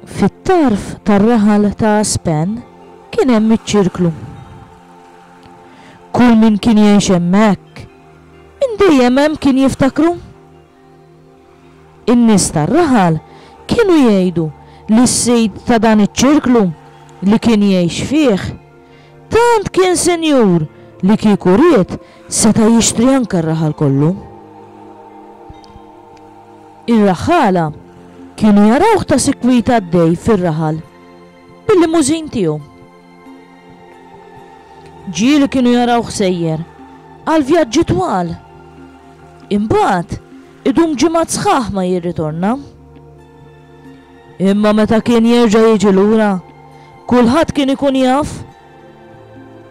Fit-tarf tar-raħal ta' Aspen kien hemm iċ-ċirklu. Kull min kien jgħix hemmhekk, min dejjem hemm kien jiftakru. In-nies tar-raħal kienu jgħidu li s-sejt ta' dan iċ-ċirklu li kien jgħix fih tant kien senjur li kieku ried seta' jixtri anke r-raħal kollu. Ir-raħala kienu jarawh ta' sikwit għaddej fir-raħal bil-limużin tiegħu. Ġieli kienu jarawh sejjer għal vjaġġi twal. Imbagħad idum ġimgħat sħaħ ma jirritorna. Imma meta kien jerġa' jiġi lura, kulħadd kien ikun jaf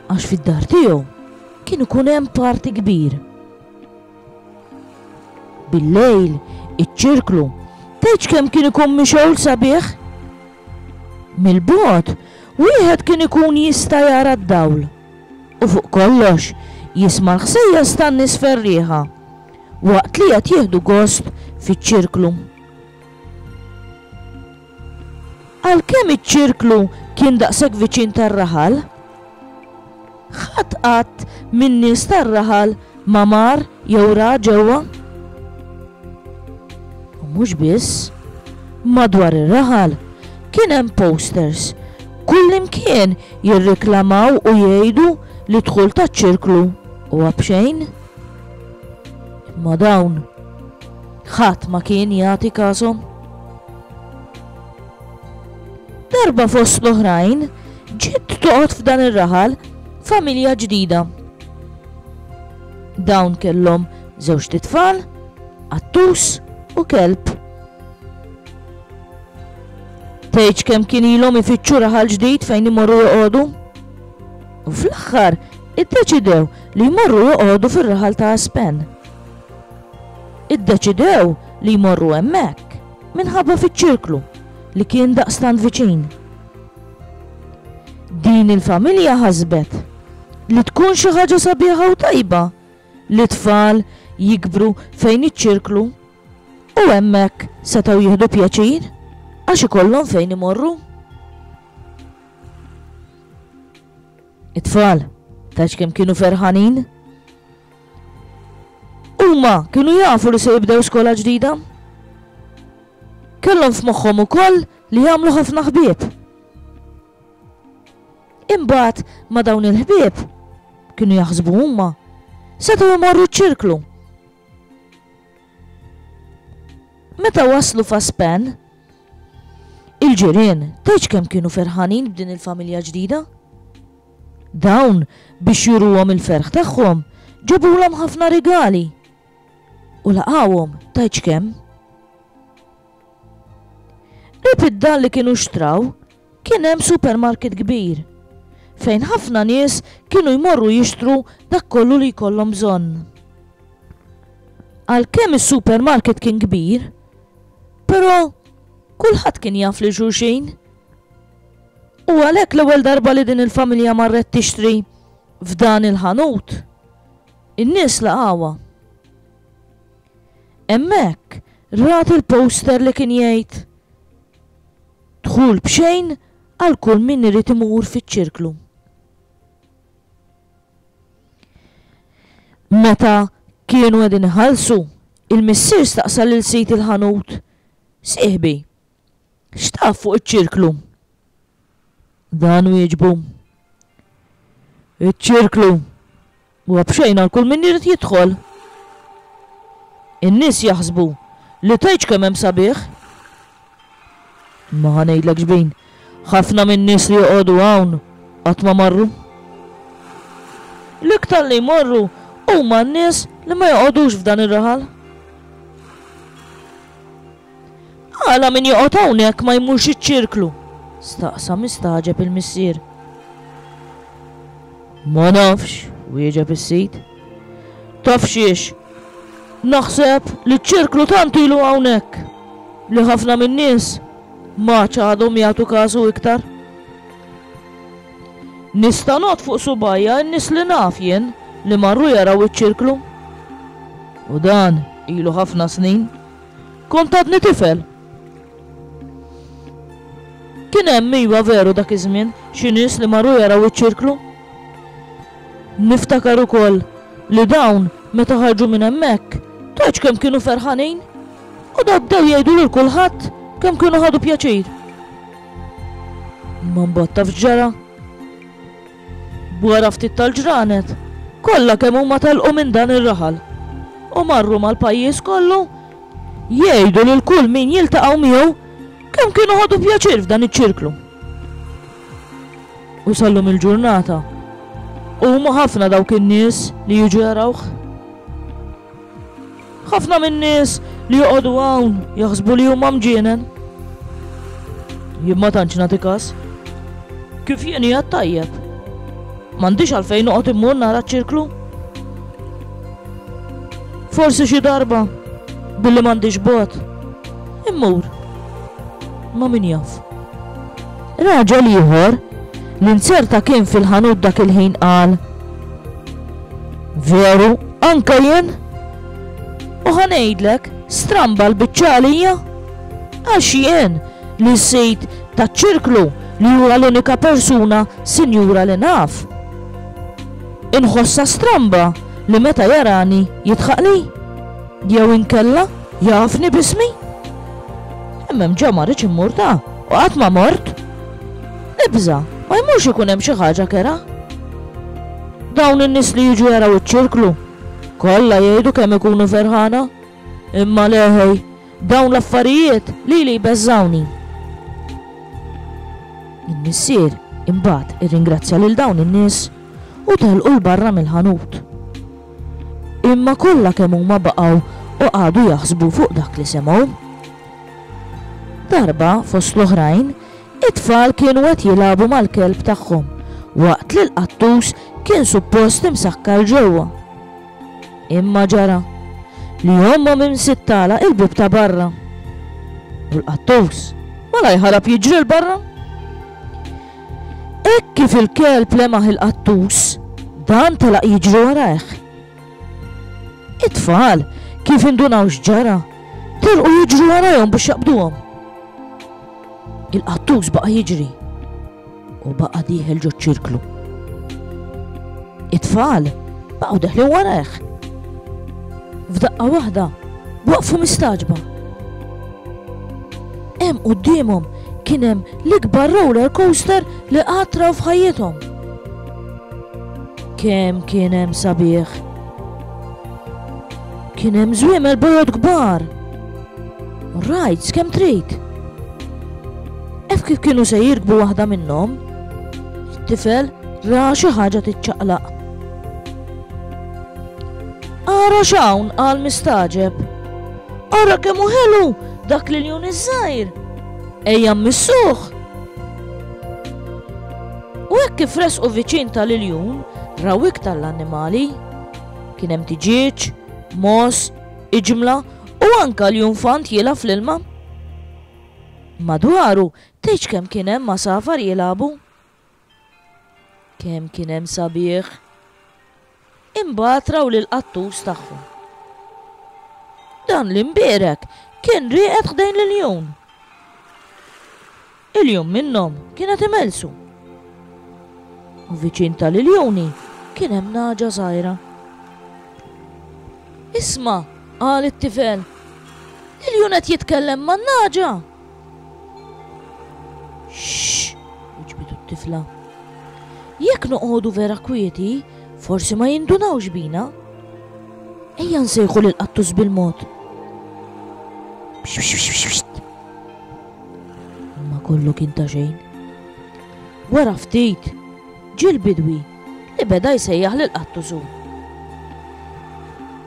għax fid-dar tiegħu kien ikun hemm parti kbir. Bil-lejl iċ-ċirklu tgħidx kemm kien ikun mixgħul sabiħ. Mill-bogħod wieħed kien ikun jista' jara d-dawl u fuq kollox jisma' l-ħsejjes tan-nies ferrieħa waqt li qed jieħdu gost fiċ-ċirklu. Għalkemm iċ-ċirklu kien daqshekk viċin tar-raħal, ħadd qatt min-nies tar-raħal ma mar jew ra ġewwa. U mhux biss, madwar ir-raħal kien hemm posters kullimkien jirriklamaw u jgħidu li dħul taċ-ċirklu huwa b'xejn. Imma dawn ħadd ma kien jagħti każhom. Darba fost l-oħrajn ġiet toqgħod f'dan ir-raħal familja ġdida. Dawn kellhom żewġ titfal, qattus u kelb. Tgħidx kemm kien ilhom ifittxu raħal ġdid fejn imorru joqogħdu? U fl-aħħar iddeċidew li jmorru joqogħdu fir-raħal ta' Aspen. Iddeċidew li jmorru hemmhekk minħabba fiċ-ċirklu li kien daqstant viċin. Din il-familja ħasbet li tkun xi ħaġa sabiħa u tajba li tfal jikbru fejn iċ-ċirklu u hemmhekk setgħu jieħdu pjaċir għax ikollhom fejn imorru. It-tfal tgħidx kemm kienu ferħanin? Huma kienu jafu li se jibdew skola ġdida? Kellhom f'moħħhom ukoll li jagħmlu ħafna ħbieb. Imbagħad ma' dawn il-ħbieb kienu jaħsbu huma setgħu jmorru ċ-ċirklu. Meta waslu f'Aspen, il-ġirien tgħidx kemm kienu ferħanin b'din il-familja ġdida? Dawn biex juruhom il-ferħ tagħhom ġabulhom ħafna rigali u laqgħuhom tgħidx kemm. Qrib id-dar li kienu xtraw kien hemm supermarket kbir fejn ħafna nies kienu jmorru jixtru dak kollu li jkollhom bżonn. Għalkemm is-supermarket kien kbir, però kulħadd kien jaf li xulxin. U għalhekk l-ewwel darba li din il-familja marret tixtri f'dan il-ħanut, in-nies laqgħuha. Hemmhekk rat il-poster li kien jgħid dħul b'xejn għal kull min irid imur fiċ-ċirklu. Meta kienu qegħdin iħallsu, il-missier staqsa lil sit il-ħanut: "Sieħbi, x'taf fuq iċ-ċirklu?" Dan wieġbu: "Iċ-ċirklu huwa b'xejn għal kull min irid jidħol." In-nies jaħsbu li tgħidx kemm hemm sabiħ. Ma ħanejdlek xbin, ħafna min-nies li joqogħdu hawn qatt ma marru. L-iktar li jmorru huma n-nies li ma joqogħdux f'dan ir-raħal. Għala min joqgħod hawnhekk ma jmurx iċ-ċirklu? Staqsa mistaġeb il-missier. Ma nafx, wieġeb is-sit. Taf xiex, naħseb li ċ-ċirklu tant ilu hawnhekk li ħafna min-nies ma ċadhom jagħtu każu iktar. Nista' nagħt fuq subajja n-nies li naf jien li marru jaraw iċ-ċirklu. U dan ilu ħafna snin. Kont għadni tifel. Kien hemm iva veru dak iż-żmien xi nies li marru jaraw iċ-ċirklu. Niftakar ukoll li dawn meta ħarġu minn hemmhekk tgħidx kemm kienu ferħanin u bdew jgħidu lil kulħadd kemm kienu ħadu pjaċir. Ma mbagħad taf ġara. Wara ftit tal-ġranet kollha kemm huma telqu minn dan ir-raħal u marru mal-pajjiż kollu jgħidu lil kull min jiltaqgħu miegħu kemm kienu ħadu pjaċir f'dan iċ-ċirklu. U sallum il-ġurnata huma ħafna dawk in-nies li jiġu jarawh. Ħafna min-nies li joqogħdu hawn jaħsbu li huma mġienen. Jien ma tantx nagħti każ. Kif jien hija tajjeb. M'għandix għalfejn noqgħod immur nara ċ-ċirklu. Forsi xi darba billi m'għandix bogħod. Immur. Ma min jaf. Raġel ieħor li nserta kien fil-ħanut dak il-ħin qal. Veru, anka jien? U ħanejdlek stramba l-biċċalija? Għax jien li s-sejt taċ-ċirklu li huwa l-unika persuna sinjura li naf. Inħossa stramba li meta jarani jitħaqli? Jew inkella jafni bismi? Emmem ġa marriċ immur ta' u qatt ma mort. Nibża, ma jmurx ikun hemm xi ħaġa kera. Dawn in-nies li jiġu jaraw iċ-ċirklu kollha jgħidu kemm ikunu ferħana, imma leħej dawn l-affarijiet li jbeżżawni. In-nissier imbagħad irringrazzja lil dawn in-nies u telqu l-barra mill-ħanut. Imma kollha kemm huma baqgħu u qagħdu jaħsbu fuq dak li semgħu. Darba fost l-oħrajn, it-tfal kienu qed jilagħbu mal-kelb tagħhom waqt li l-qattus kien suppost imsakkar ġewwa. Imma ġara li ommhom imsittala il-bib ta' barra. U l-qattus mala jħarab jiġri l-barra. Hekk kif il-kelb lemaħ il-qattus, dan telaq jiġri warajh. It-tfal kif indunaw x'ġara, telqu jiġru warajhom biex jaqbduhom. Il-qattus baqa' jiġri u baqa' dieħel ġo ċ-ċirklu. It-tfal baqgħu deħlin warajh. F'daqqa waħda waqfu mistaġba. Hemm qudiemhom kien hemm l-ikbar roller coaster li qatt raw f'ħajjithom. Kemm kien hemm sabiħ. Kien hemm żwiemel bojod kbar. Rides kemm trid. Kif kienu se jirkbu waħda minnhom, it-tifel ra xi ħaġa tiċċaqlaq. Ara x'hawn qal mistaġeb. Ara kemm hu ħelu dak l-iljun iż-żgħir. Ejja mmissuh. U hekk kif resqu viċin tal-iljun raw iktar l-annimali. Kien hemm tiġiġ, mos, iġmla u anke l-junfant jilgħab fl-ilma. Madwaru tgħidx kemm kien hemm ma' safar jilagħbu. Kemm kien hemm sabiħ. Imbagħad raw lill-qattus tagħhom. Dan l-imbierek kien rieqed ħdejn l-iljun. Il-jum minnhom kienet imelsu. U viċin tal-iljuni kien hemm naġa żgħira. Isma' qal it-tifel, il-jun qed jitkellem man-naġa. Xxx, jiġbidu t-tifla. Jekk noqogħdu vera kwieti, forsi ma jindunawx bina. Ejja nsejħu lill-qattus bil-mod. Imma kollu kien ta' xejn. Wara ftit ġie l-bidwi li beda jsejjaħ lill-qattusu.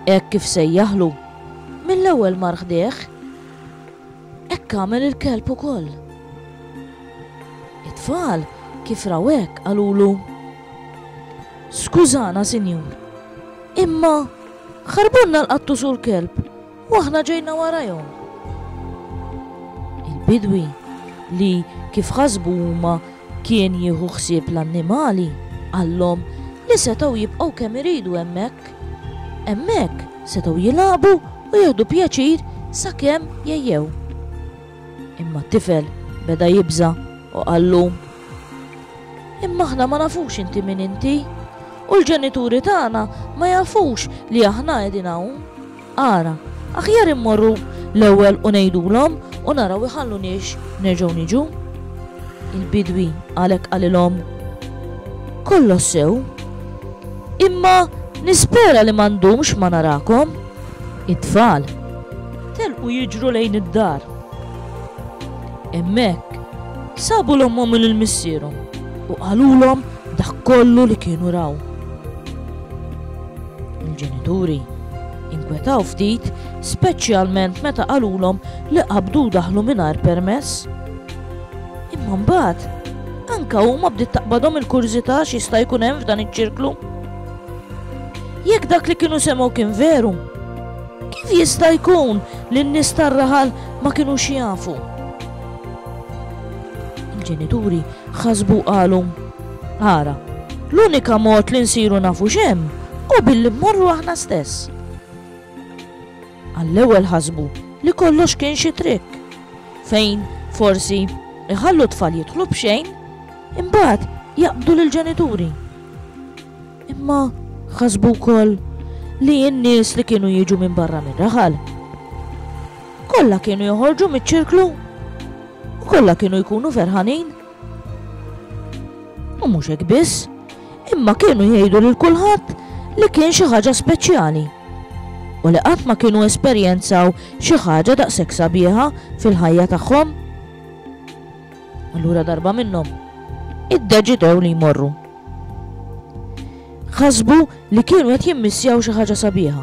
Hekk kif sejjaħlu mill-ewwel mar ħdieħ, hekk għamel il-kelb ukoll. It-tfal kif raw hekk qalulu: Skużana, Sinjur, imma ħarbunna l-qattus u l-kelb u aħna ġejna warajhom. Il-bidwi li kif ħasbu huma kien jieħu ħsieb l-annimali għallhom li setgħu jibqgħu kemm iridu hemmhekk. Hemmhekk setgħu jilagħbu u jieħdu pjaċir sakemm jejjew. Imma t-tifel beda jibża u qallu: "Imma aħna ma nafux inti min inti, u l-ġenituri tagħna ma jafux li aħna qegħdin hawn. Ara, aħjar immorru l-ewwel u ngħidulhom u naraw iħalluniex nerġgħu niġu." Il-bidwi għalhekk qalilhom: "Kollox sew, imma nispera li m'għandhomx ma narakom." It-tfal telqu jiġru lejn id-dar. Hemmhekk sabu l-ommhom il-missierhom u qalulhom dak kollu li kienu raw. Il-ġenituri inkwetaw ftit, speċjalment meta qalulhom li qabdu daħlu mingħajr permess. Imma mbagħad anke huma bdiet taqbadhom il-kurżità x'jista' jkun hemm f'dan iċ-ċirklu. Jekk dak li kienu semgħu kien veru, kif jista' jkun li n-nies tar-raħal ma kinux jafu? Il-ġenituri ħasbu qalu: "Ara, l-unika mod li nsiru nafu x'hemm u billi mmorru aħna stess." Għall-ewwel ħasbu li kollox kien xi trikk fejn forsi iħallu tfal jidħlu b'xejn imbagħad jaqbdu lill-ġenituri. Imma ħasbu wkoll li n-nies li kienu jiġu minn barra mir-raħal kollha kienu joħorġu miċ-ċirklu u kollha kienu jkunu ferħanin. U mhux hekk biss, imma kienu jgħidu lil kulħadd li kien xi ħaġa speċjali u li qatt ma kienu esperjenzaw xi ħaġa daqshekk sabiħa fil-ħajja tagħhom. Allura darba minnhom iddeċidew li jmorru. Ħasbu li kienu qed jimmissjaw xi ħaġa sabiħa.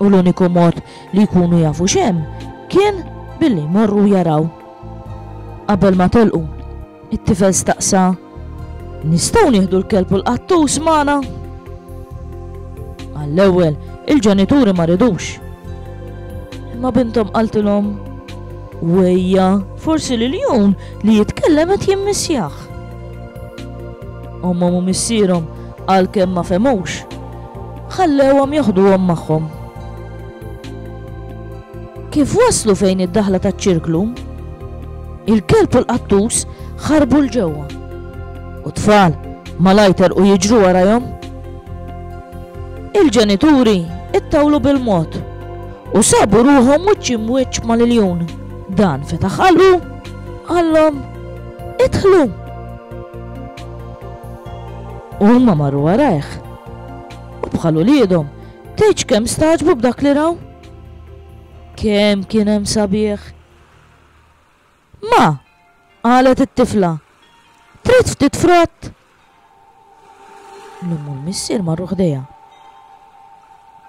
U l-uniku mod li jkunu jafu x'hemm kien billi jmorru jaraw. Qabel ma telqu, it-tifel staqsa: "Nistgħu nieħdu l-kelb u l-qattus magħna?" Għall-ewwel il-ġenituri ma ridux. Imma bintom qaltilhom: "Wejja, forsi l-jum li jitkellem qed jimmissjah." Ommhom u missierhom għalkemm ma femux, ħallewhom jaħduhom magħhom. Kif waslu fejn id-daħla taċ-ċirklu, il-kelb u l-qattus ħarbu l-ġewwa u tfal malajter u jiġru warajhom. Il-ġenituri ittawlu bil-mod u sabu ruhom wiċċ imwiċċ mal-iljun. Dan fetaħ qalbu għallhom: "Idħlu." U huma marru warajh u bħalu liedhom tgħidx kemm staġbu b'dak li raw. Kemm kien hemm sabiħ. "Ma," qalet it-tifla, "trid ftit frott." L-omm u l-missier marru ħdejha.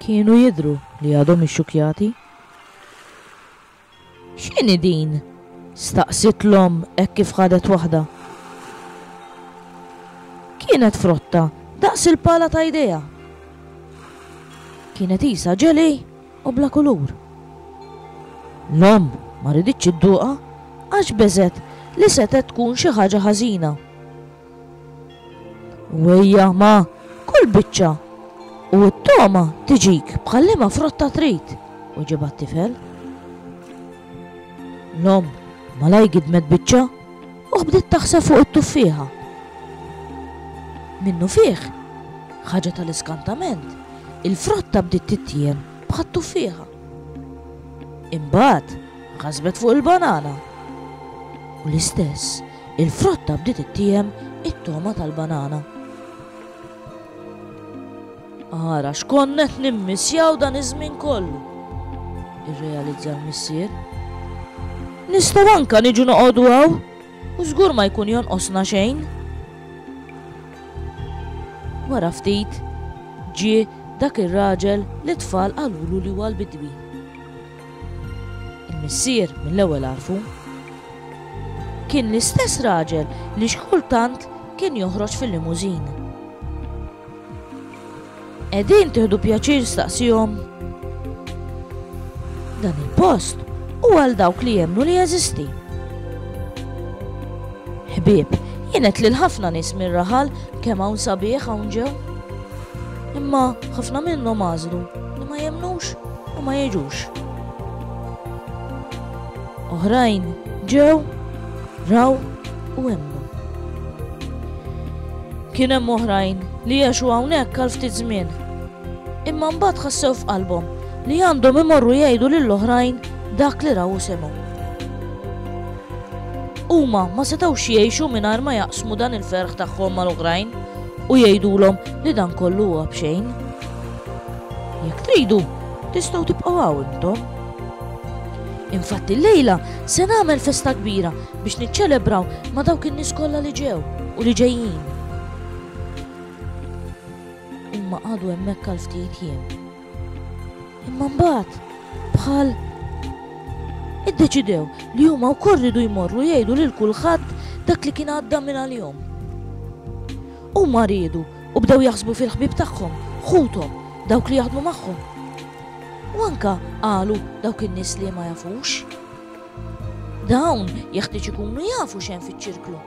Kienu jidhru li għadhom ixxukjati. "X'inhi din?" staqsit l-omm hekk kif ħadet waħda. Kienet frotta daqs il-pala ta' idea. Kienet isa ġeli u bla kulur. L-omm ma riditx idduqa għax beżet li setet tkun xi ħaġa ħażina. "Wejja ma, kull biċċa u t-toma tiġik bħallima frotta trid," weġiba t-tifel. L-omm malaj gidmet biċċa u bdiet taħseb fuq it-tuffieħa. Minnu fih, ħaġa tal-iskantament, il-frotta bdiet tittiem bħat-tuffieħa. Imbagħad ħasbet fuq il-banana. U l-istess, il-frotta bdiet ittiem it-toma tal-banana. "Ara x'konna qed nimmissjaw dan iż-żmien kollu," irrealizza l-missier. "Nistgħu anke niġu noqogħdu hawn u żgur ma jkun jonqosna xejn." Wara ftit ġie dak ir-raġel li tfal qalulu li huwa l-bidwi. Il-missier mill-ewwel għarfu. Kien l-istess raġel li xkultant kien joħroġ fil-limużin. "Qegħdin tieħdu pjaċir staqsihom?" Dan il-post huwa għal dawk li jemmnu li jeżisti. Ħbieb, jienet lil ħafna nies mir-raħal kemm hawn sabiħ hawn ġew. Imma ħafna minnhom għażlu li ma jemmnux u ma jiġux. Oħrajn ġew raw u emnu. Kien hemm oħrajn li jgħixu hawnhekk għal ftit żmien. Imma mbagħad ħassew f'qalbhom li għandhom imorru jgħidu lill-oħrajn dak li raw u semgħu. Huma ma setgħux jgħixu mingħajr ma jaqsmu dan il-ferħ tagħhom mal-oħrajn u jgħidulhom li dan kollu huwa b'xejn. Jekk tridu, tistgħu tibqgħu hawn intom. Infatti llejla se nagħmel festa kbira biex niċċelebraw ma' dawk in-nies kollha li ġew u li ġejjin. Huma qagħdu hemmhekk għal ftit jiem. Imma mbagħad bħal iddeċidew li huma wkoll ridu jmorru jgħidu lil kulħadd dak li kien għadda minn għalihom. Huma riedu u bdew jaħsbu fil-ħbieb tagħhom, ħuthom, dawk li jaħdmu magħhom. U anka qalu dawk in-nies li ma jafux. Dawn jeħtieġ ikunu jafu x'hemm fiċ-ċirklu.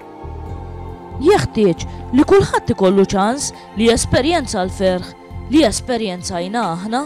Jeħtieġ li kulħadd ikollu ċans li jesperjenza l-ferħ li esperjenzajna aħna.